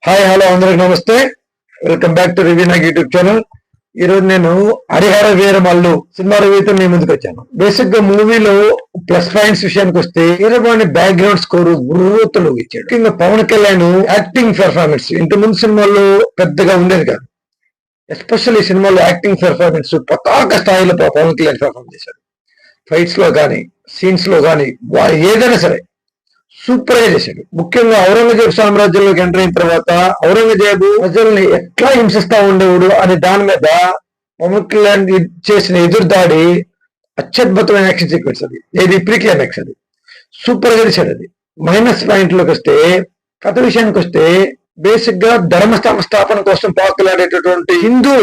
Hi hello అందరికి నమస్తే. Welcome back to review Nag YouTube channel. ఈ రోజు నేను హరిహర వీరమల్లు సినిమా రివ్యూతో మీ ముందుకు వచ్చాను. బేసిక్ గా మూవీలో ప్లస్ పాయింట్స్ విషయానికి వస్తే వీరబాణి బ్యాక్గ్రౌండ్ స్కోర్ గుర్రతలు ఇచ్చాడు. ముఖ్యంగా పవన్ కళ్యాణ్ యాక్టింగ్ పెర్ఫార్మెన్స్ ఇంత ముందు సినిమాల్లో పెద్దగా ఉండేది కాదు. ఎస్పెషల్లీ సినిమాలో యాక్టింగ్ పెర్ఫార్మెన్స్ పతాక స్థాయిలో పవన్ కళ్యాణ్ పెర్ఫార్మ్ చేశాడు. ఫైట్స్ లో కానీ సీన్స్ లో కానీ ఏదైనా సరే సూపర్ గా చేశాడు. ముఖ్యంగా ఔరంగజేబు సామ్రాజ్యంలోకి ఎంటర్ అయిన తర్వాత ఔరంగజేబు ప్రజల్ని ఎట్లా హింసిస్తా ఉండేవాడు అనే దాని మీద పవన్ కళ్యాణ్ చేసిన ఎదురుదాడి అత్యద్భుతమైన యాక్షన్ సీక్వెన్స్. అది ఏది ప్రీ క్లైమాక్స్, అది సూపర్ గా చేశాడు. అది మైనస్ పాయింట్ లోకి వస్తే, కథ విషయానికి వస్తే, బేసిక్ గా ధర్మ సంస్థాపన కోసం పాకులాడేటటువంటి హిందూ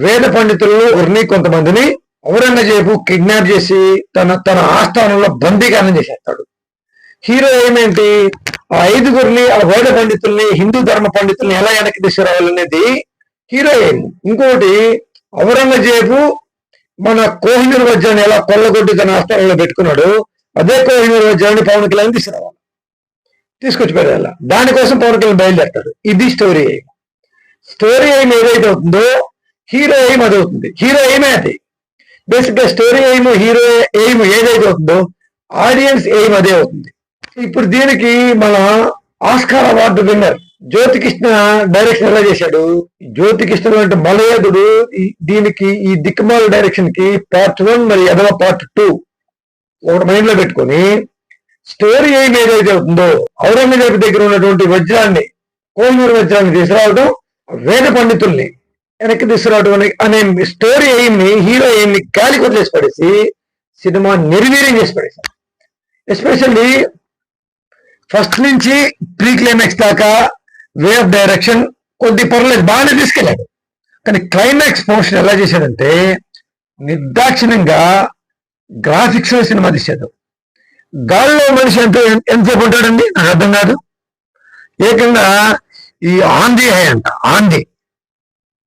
వేద పండితులను కొంతమందిని ఔరంగజేబు కిడ్నాప్ చేసి తన ఆస్థానంలో బందీగానం చేసేస్తాడు. హీరో ఏమేంటి, ఆ ఐదుగురిని, ఆ వేద పండితుల్ని, హిందూ ధర్మ పండితుల్ని ఎలా వెనక్కి తీసుకురావాలనేది హీరో ఏం. ఇంకోటి, ఔరంగజేబు మన కోహినూర్ వజ్రాన్ని ఎలా కొల్లగొట్టి తన ఆస్థానంలో పెట్టుకున్నాడు, అదే కోహినూర్ వజ్రాన్ని పవన్ కళ్యాణ్ తీసుకురావాలి, తీసుకొచ్చి పెట్టాల. దానికోసం పవన్ కళ్యాణ్ బయలుదేరతాడు. ఇది స్టోరీ ఎయిమ్. స్టోరీ ఎయిమ్ ఏదైతే అవుతుందో హీరో ఎయిమ్ అది అవుతుంది. హీరో ఎయిమే అది. బేసిక్ గా స్టోరీ ఎయిమ్, హీరో ఎయిమ్ ఏదైతే అవుతుందో ఆడియన్స్ ఎయిమ్ అదే అవుతుంది. ఇప్పుడు దీనికి మన Oscar award winner Jyothi Krishna direction ఎలా చేశాడు. జ్యోతికృష్ణ అంటే మలయాదుడు. దీనికి ఈ దిక్కుమాల డైరెక్షన్ కి పార్ట్ 1 మరి అదవ పార్ట్ 2 ఒకటి మైండ్ లో పెట్టుకొని స్టోరీ ఏం ఏదైతే అవుతుందో ఔరంగజేబు దగ్గర ఉన్నటువంటి వజ్రాన్ని, కోహినూర్ వజ్రాన్ని తీసుకురావడం, వేద పండితుల్ని వెనక్కి తీసుకురావడం అనే స్టోరీ ఎయిమ్ ని, హీరో ఎయిమ్ ని గాలికి వదిలేసి పడేసి సినిమా నిర్వీర్యం చేసి పడేశారు. ఎస్పెషల్లీ ఫస్ట్ నుంచి ప్రీ క్లైమాక్స్ దాకా వే ఆఫ్ డైరెక్షన్ కొద్ది పర్లేదు, బాగానే తీసుకెళ్ళాడు. కానీ క్లైమాక్స్ పోర్షన్ ఎలా చేశాడంటే నిర్దాక్షిణ్యంగా గ్రాఫిక్స్ లో సినిమా తీశాడు. గాల్లో మనిషి ఎంతసేపు ఉంటాడండి నాకు అర్థం కాదు. ఏకంగా ఈ ఆంధీ అంట, ఆంధీ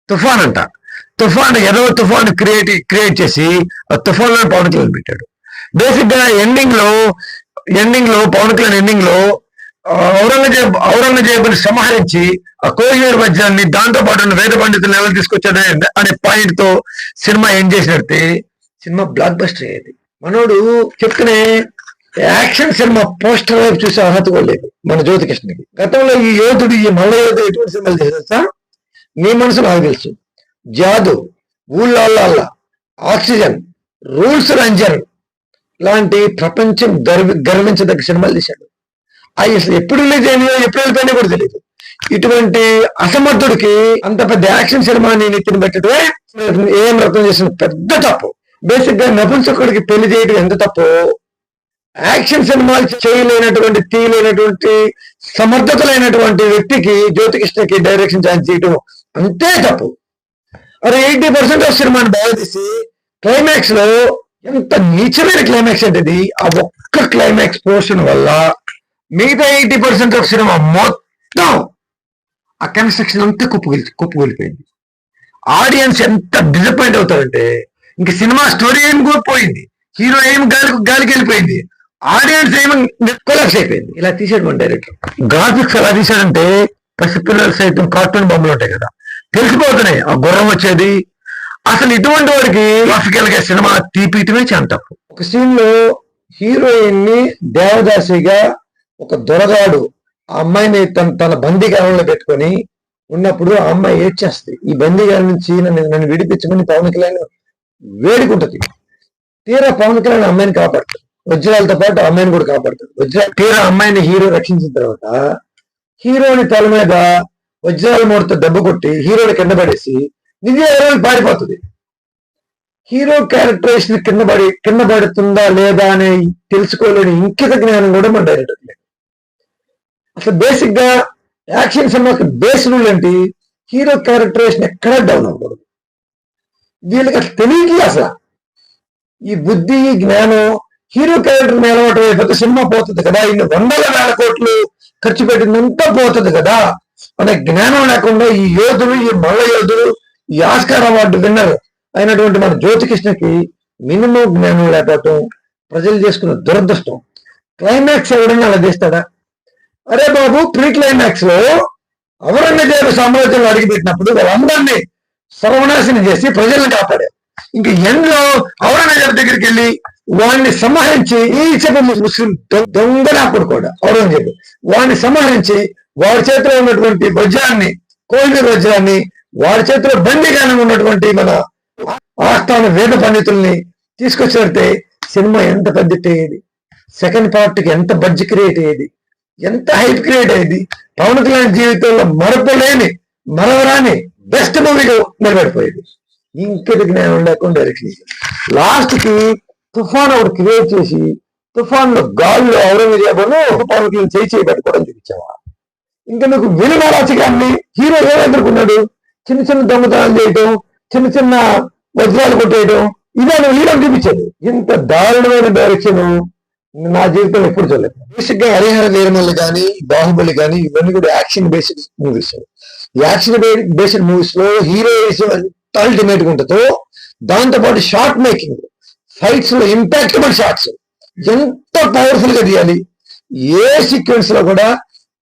తుఫాన్ అంట, తుఫాన్ ఏదో తుఫాన్ క్రియేట్ చేసి ఆ తుఫాన్ లో పవన్ కళ్యాణ్ పెట్టాడు. బేసిక్ గా ఎండింగ్ లో పవన్ కళ్యాణ్ ఎండింగ్ లో ఔరంగజేబుని సంహరించి ఆ కోహినూర్ వజ్రాన్ని, దాంతో పాటు వేద పండితులను ఎలా తీసుకొచ్చాడు అనే పాయింట్ తో సినిమా ఎండ్ చేసినట్టే సినిమా బ్లాక్ బస్టర్ అయ్యేది. మనోడు చెప్తూనే యాక్షన్ సినిమా పోస్టర్ వైపు చూసే అర్హత కూడా లేదు మన జ్యోతికృష్ణకి. గతంలో ఈ యోధుడు, ఈ మల్ల యోధుడు ఎటువంటి సినిమాలు చేసేస్తా నీ మనసు నాకు తెలుసు. జాదు, ఊళ్ళల్లా, ఆక్సిజన్, రూల్స్ రంజన్ లాంటి ప్రపంచం గర్వించదగ్గ సినిమాలు తీశాడు. అవి అసలు ఎప్పుడు రిలీజ్ అయినాయో, ఎప్పుడు వెళ్ళిపోయినా కూడా తెలియదు. ఇటువంటి అసమర్థుడికి అంత పెద్ద యాక్షన్ సినిమాని నెత్తిన పెట్టడమే ఏం రకం చేసిన పెద్ద తప్పు. బేసిక్ గా నపుంసకుడికి పెళ్లి చేయడం ఎంత తప్పు, యాక్షన్ సినిమాలు చేయలేనటువంటి, తీయలేనటువంటి, సమర్థతలైనటువంటి వ్యక్తికి, జ్యోతికృష్ణకి డైరెక్షన్ ఛాన్స్ చేయడం అంతే తప్పు. అరే 80% ఆఫ్ సినిమాని బాగా తీసి క్లైమాక్స్ లో ఎంత నీచమైన క్లైమాక్స్ అంటే ఆ ఒక్క క్లైమాక్స్ పోర్షన్ వల్ల మిగతా 80% ఆఫ్ సినిమా మొత్తం ఆ కన్స్ట్రక్షన్ అంతా కుప్పగొలిపోయింది. ఆడియన్స్ ఎంత డిసప్పాయింట్ అవుతారంటే ఇంక సినిమా స్టోరీ ఏం పోయింది, హీరో ఏం గాలికి వెళ్ళిపోయింది, ఆడియన్స్ ఏమో కొలాప్స్ అయిపోయింది. ఇలా తీసాడు మన డైరెక్టర్. గ్రాఫిక్స్ ఎలా తీసాడంటే పసిపిల్లలు సైతం కార్టూన్ బొమ్మలు ఉంటాయి కదా, తెలిసిపోతున్నాయి ఆ గుర్రం వచ్చేది. అసలు ఇటువంటి వాడికి గ్రాఫికల్ గా సినిమా తీపియటమే చాలా తప్పు. ఒక సీన్ లో హీరోయిన్ ని దేవదాసిగా ఒక దొరగాడు ఆ అమ్మాయిని తన బందీగానంలో పెట్టుకొని ఉన్నప్పుడు ఆ అమ్మాయి ఏడ్చేస్తుంది. ఈ బందీగానం నుంచి నన్ను విడిపించమని పవన్ కళ్యాణ్ వేడుకుంటది. తీరా పవన్ కళ్యాణ్ అమ్మాయిని కాపాడుతాడు, వజ్రాలతో పాటు అమ్మాయిని కూడా కాపాడుతాడు. తీరా అమ్మాయిని హీరో రక్షించిన తర్వాత హీరోని తల మీద వజ్రాల మూడతో దెబ్బ కొట్టి హీరోని కింద పడేసి విజయ్ పారిపోతుంది. హీరో క్యారెక్టరేషన్ కింద పడుతుందా లేదా అని తెలుసుకోలేని ఇంకిత జ్ఞానం కూడా మన డైరెక్టర్ లేదు. అసలు బేసిక్ గా యాక్షన్ సినిమాకి బేస్ రూల్ ఏంటి, హీరో క్యారెక్టరేషన్ ఎక్కడా డౌన్ అవ్వకూడదు. వీళ్ళకి అసలు తెలియదు. అసలు ఈ బుద్ధి, ఈ జ్ఞానం, హీరో క్యారెక్టర్ అలవాటు అయిపోతే సినిమా పోతుంది కదా, ఇన్ని 100,000 కోట్లు ఖర్చు పెట్టిందంతా పోతుంది కదా అనే జ్ఞానం లేకుండా ఈ యోధులు, ఈ మల్ల యోధులు, ఈ ఆస్కార్ అవార్డు విన్నర్ అయినటువంటి మన జ్యోతికృష్ణకి మినిమం జ్ఞానం లేకపోవటం ప్రజలు చేసుకున్న దురదృష్టం. క్లైమాక్స్ ఎవడన్నా అలా చేస్తాడా? అరే బాబు, ప్రీ క్లైమాక్స్ లో ఔరంగజేబు సామ్రాజ్యంలో అడిగిపెట్టినప్పుడు వాళ్ళందరినీ సర్వనాశనం చేసి ప్రజలను కాపాడారు. ఇంక ఎండ్లో ఔరంగజేబు దగ్గరికి వెళ్ళి వాడిని సంహరించి ఈ చెప్ప ముస్లిం దొంగనాకుడు కూడా ఔరంగజేబు వాడిని సంహరించి వాడి చేతిలో ఉన్నటువంటి వజ్రాన్ని, కోహినూర్ వజ్రాన్ని, వాడి చేతిలో బందీగానం ఉన్నటువంటి మన ఆస్థాన వేద పండితుల్ని తీసుకొచ్చినట్టే సినిమా ఎంత పెద్ద అయ్యేది, సెకండ్ పార్ట్ కి ఎంత బడ్జెట్ క్రియేట్ అయ్యేది, ఎంత హైప్ క్రియేట్ అయ్యేది. పవన్ కళ్యాణ్ జీవితంలో మరపలేని మరవరాని బెస్ట్ మూవీగా నిలబడిపోయేది. ఇంకటి జ్ఞానం లేకుండా డైరెక్షన్ లాస్ట్ కి తుఫాన్ ఒకటి క్రియేట్ చేసి తుఫాన్ లో గాల్లో ఔరంగజేబును పవన్ కళ్యాణ్ చేయి పెట్టుకోవడం చూపించావా? ఇంకా నీకు విలువరాచకాన్ని హీరో ఏమనుకున్నాడు? చిన్న చిన్న దొంగతనాలు చేయటం, చిన్న చిన్న వజ్రాలు కొట్టేయడం, ఇదే నువ్వు హీరో చూపించాడు. ఇంత దారుణమైన డైరెక్షన్ నా జీవితంలో ఎప్పుడు చూడలేదు. బేసిక్ గా హరిహర వీరమల్లు కానీ, బాహుబలి కానీ ఇవన్నీ కూడా action based movies. Action based movies లో హీరోయిజం ఎంత అల్టిమేట్ గా ఉంటుందో, దాంతో పాటు షార్ట్ మేకింగ్, ఫైట్స్ లో ఇంపాక్టబుల్ షార్ట్స్ ఎంత పవర్ఫుల్ గా తీయాలి. ఏ సీక్వెన్స్ లో కూడా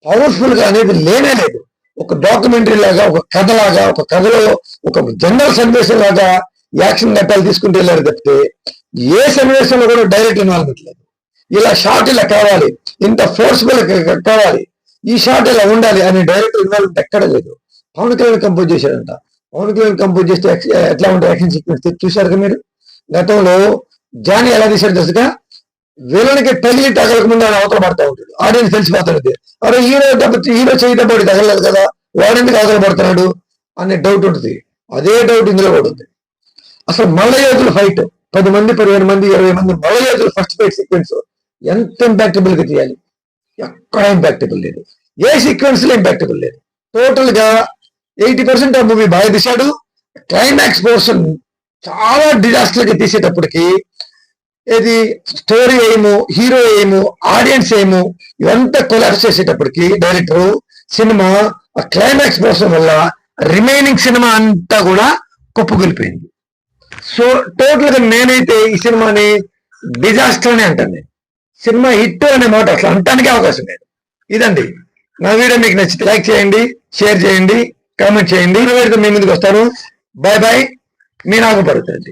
పవర్ఫుల్ గా అనేది లేనే లేదు. ఒక డాక్యుమెంటరీ లాగా, ఒక కథ లాగా, ఒక కథలో ఒక జనరల్ సన్నివేశం లాగా యాక్షన్ ఘట్టాలు తీసుకుంటూ వెళ్ళారు తప్పితే ఏ సన్నివేశంలో కూడా డైరెక్ట్ ఇన్వాల్వ్మెంట్ లేదు. ఇలా షార్ట్ ఇలా కావాలి, ఇంత ఫోర్స్ఫుల్ కావాలి, ఈ షార్ట్ ఇలా ఉండాలి అని డైరెక్టర్ ఇన్వాల్వ్మెంట్ ఎక్కడ లేదు. పవన్ కళ్యాణ్ కంపోజ్ చేశాడంట. పవన్ కళ్యాణ్ కంపోజ్ చేస్తే ఎట్లా ఉంటాయి యాక్షన్ సీక్వెన్స్ చూశారు మీరు? గతంలో జానీ ఎలా తీశాడు తెలుసుగా, విలన్కి తగలక ముందు ఆయన అవతల పడతా ఉంటాడు, ఆడియన్స్ తెలిసిపోతాడు. అరే హీరో చేయటప్పుడు తగలలేదు కదా, వాడెందుకు అవతల పడుతున్నాడు అనే డౌట్ ఉంటుంది. అదే డౌట్ ఇందులో కూడా ఉంది. అసలు మల్ల యోధుల ఫైట్ 10 మంది 15 మంది 20 మంది మల్ల యోధుల ఫస్ట్ ఫైట్ సీక్వెన్స్ ఎంత ఇంపాక్టబుల్ గా తీయాలి? ఎక్కడ ఇంపాక్టబుల్ లేదు. ఏ సీక్వెన్స్ లో ఇంపాక్టబుల్ లేదు. టోటల్ గా 80% ఆ మూవీ బాగా తీశాడు. క్లైమాక్స్ పోర్షన్ చాలా డిజాస్టర్ గా తీసేటప్పటికి ఇది స్టోరీ ఏమో, హీరో ఏమో, ఆడియన్స్ ఏమో ఇవంతా కొలాప్స్ చేసేటప్పటికి డైరెక్టర్ సినిమా ఆ క్లైమాక్స్ పోర్షన్ వల్ల రిమైనింగ్ సినిమా అంతా కూడా కుప్పగొలిపోయింది. సో టోటల్ గా నేనైతే ఈ సినిమాని డిజాస్టర్ అని అంటాను. సినిమా హిట్ అనే మాట అసలు అంటానికి అవకాశం లేదు. ఇదండి నా వీడియో. మీకు నచ్చితే లైక్ చేయండి, షేర్ చేయండి, కామెంట్ చేయండి. మీ ముందుకు వస్తాను. Bye bye. మీ నాగపడుతుంది.